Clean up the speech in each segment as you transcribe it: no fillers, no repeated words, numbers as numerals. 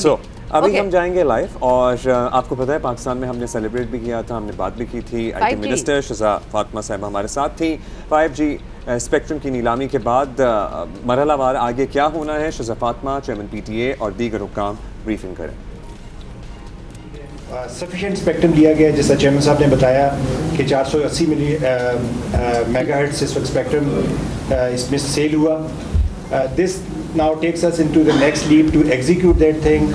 سو ابھی ہم جائیں گے لائیو، اور آپ کو پتہ ہے پاکستان میں ہم نے سیلیبریٹ بھی کیا تھا، ہم نے بات بھی کی تھی، I T minister Shiza Fatima صاحبہ ہمارے ساتھ تھیں. 5G اسپیکٹرم کی نیلامی کے بعد مرحلہ وار آگے کیا ہونا ہے، Shiza Fatima chairman P T A اور دیگر حکام بریفنگ کریں. سفیشینٹ اسپیکٹرم لیا گیا، جیسا چیئرمین صاحب نے بتایا کہ 480 میگا ہرٹز اس وقت اسپیکٹرم اس میں سیل ہوا. دس now takes us into the next leap to execute that thing,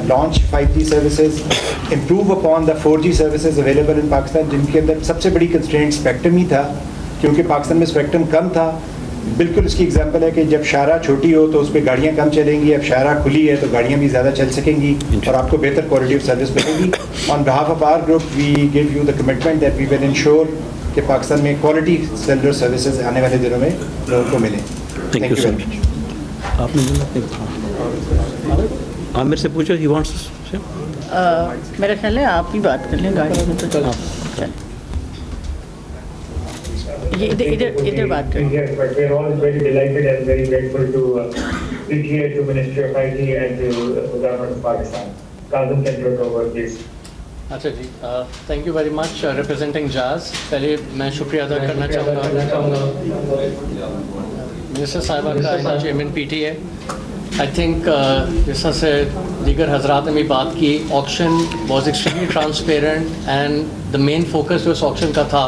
launch 5G services, improve upon the 4G services available in Pakistan, جن کے اندر سب سے بڑی کنسٹرینٹ اسپیکٹرم ہی تھا، کیونکہ پاکستان میں اسپیکٹرم کم تھا. بالکل اس کی ایگزامپل ہے کہ جب شارع چھوٹی ہو تو اس پہ گاڑیاں کم چلیں گی، اب شارع کھلی ہے تو گاڑیاں بھی زیادہ چل سکیں گی اور آپ کو بہتر کوالٹی آف سروس ملے گی. On behalf of our group we give you the commitment that we will ensure کہ پاکستان میں کوالٹی سیلولر سروسز آنے والے دنوں میں لوگوں کو ملیں. تھینک یو ویری مچ. آپ نے عامر سے پوچھا ہی وانٹس سے، میرا خیال ہے آپ ہی بات کر لیں گاڑی میں. تو چلیں ادھر بات کریں. اچھا جی، thank you very much. Representing Jazz, پہلے میں شکریہ ادا کرنا چاہوں گا منسٹر صاحبہ کا، chairman P T A. I think جس طرح سے دیگر حضرات نے بھی بات کی، auction was extremely transparent and the main focus جو اس آکشن کا تھا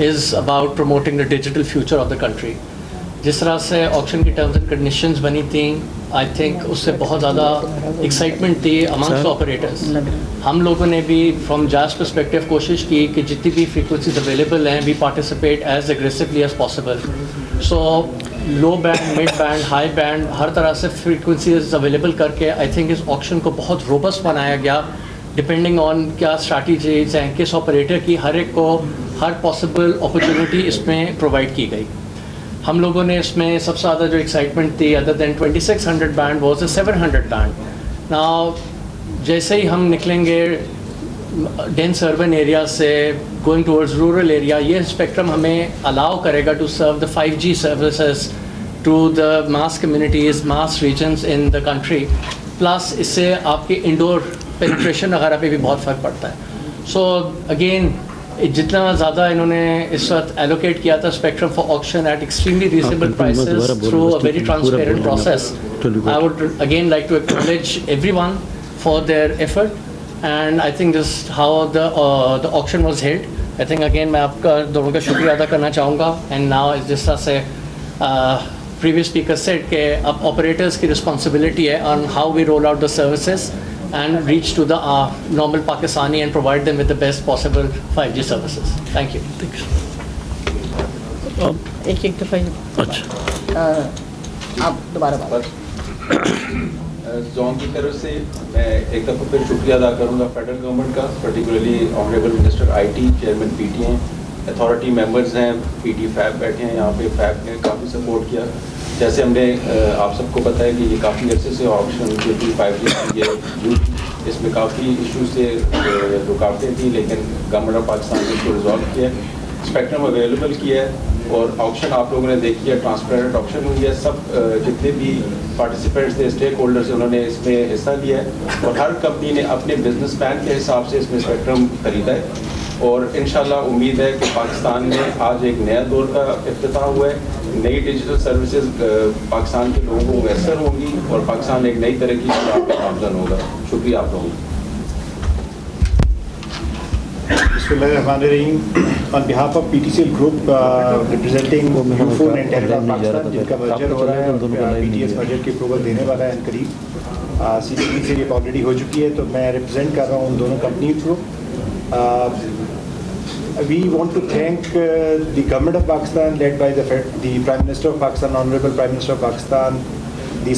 is about promoting the digital future of the country. جس طرح سے آکشن کی ٹرمز اینڈ کنڈیشنز بنی تھیں، آئی تھنک اس سے بہت زیادہ ایکسائٹمنٹ تھی امنگسٹ آپریٹرز. ہم لوگوں نے بھی فرام جاز پرسپیکٹیو کوشش کی کہ جتنی بھی فریکوینسیز اویلیبل ہیں we participate as aggressively as possible. So low band, mid band, high band, ہر طرح سے فریکوینسیز اویلیبل کر کے آئی تھنک اس آکشن کو بہت روبسٹ بنایا گیا. ڈپینڈنگ آن کیا اسٹریٹجیز ہیں کس آپریٹر کی، ہر ایک کو ہر پاسبل اپرچونیٹی اس میں پرووائڈ کی گئی. ہم لوگوں نے اس میں سب سے زیادہ جو ایکسائٹمنٹ تھی other than 2600 band was a 700 band. Now جیسے ہی ہم نکلیں گے ڈینس اربن ایریا سے گوئنگ ٹورڈز رورل ایریا، یہ اسپیکٹرم ہمیں الاؤ کرے گا to serve the 5G services to the mass communities, mass regions in the country. Plus اس سے آپ کے انڈور پینیٹریشن وغیرہ پہ بھی بہت فرق پڑتا ہے. سو اگین جتنا زیادہ انہوں نے اس وقت ایلوکیٹ کیا تھا spectrum for auction at extremely reasonable prices through a very transparent process. I would again like to acknowledge everyone for their effort. And I think this how the auction was held. I think again میں آپ کا دونوں کا شکریہ ادا کرنا چاہوں گا. And now جس طرح سے پریویس اسپیکر سیٹ کہ اب آپریٹرس کی رسپانسبلٹی ہے on how we roll out the services and reach to the normal Pakistani and provide them with the best possible 5G services. Thank you. ایک دفعہ آپ دوبارہ بات. زون کی طرف سے میں ایک دفعہ پھر شکریہ ادا کروں گا فیڈرل گورنمنٹ کا، particularly honourable minister I T, chairman P T a, authority members ہیں، پی ٹی فیب بیٹھے ہیں یہاں پہ، فیب نے کافی سپورٹ کیا. جیسے ہم نے آپ سب کو پتہ ہے کہ یہ کافی عرصے سے آپشن جو تھی 5G یہ اس میں کافی ایشوز سے رکاوٹیں تھیں، لیکن گورنمنٹ آف پاکستان نے اس کو ریزالو کیا ہے، اسپیکٹرم اویلیبل کیا ہے، اور آپشن آپ لوگوں نے دیکھی ہے ٹرانسپیرنٹ آپشن ہوئی ہے. سب جتنے بھی پارٹیسپینٹس تھے، اسٹیک ہولڈرس ہیں، انہوں نے اس میں حصہ لیا ہے، اور ہر کمپنی نے اپنے بزنس پلان کے حساب سے اس میں اسپیکٹرم خریدا ہے. اور انشاءاللہ امید ہے کہ پاکستان میں آج ایک نیا دور کا افتتاح ہوا ہے. نئی ڈیجیٹل سروسز پاکستان کے لوگوں کو میسر ہوں گی، اور پاکستان ایک نئی ترقی کی راہ پہ گامزن ہوگا. شکریہ آپ لوگوں کا. بسم اللہ الرحمن الرحیم. On behalf of P T C L group representing Ufone and telecom Pakistan, جن کا مرجر ہو رہا ہے، پی ٹی ایس بجٹ کی اپروول دینے والا ہے قریب، سی پی ٹی سے یہ آلریڈی ہو چکی ہے، تو میں ریپرزینٹ کر رہا ہوں ان دونوں کمپنیز کو. We want to thank the government of Pakistan led by the Prime Minister of Pakistan, Honorable Prime Minister of Pakistan, the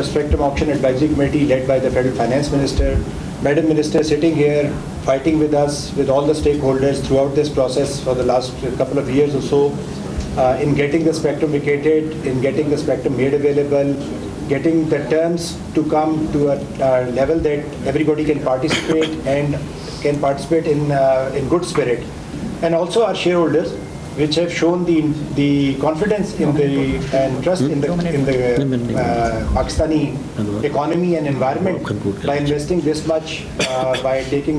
Spectrum Auction Advisory Committee led by the Federal Finance Minister, Madam Minister sitting here fighting with us, with all the stakeholders throughout this process for the last couple of years or so, in getting the spectrum vacated, in getting the spectrum made available, getting the terms to come to a level that everybody can participate and can participate in good spirit. And also our shareholders, which have shown the confidence in the and trust in the Pakistani economy and environment by investing this much, by taking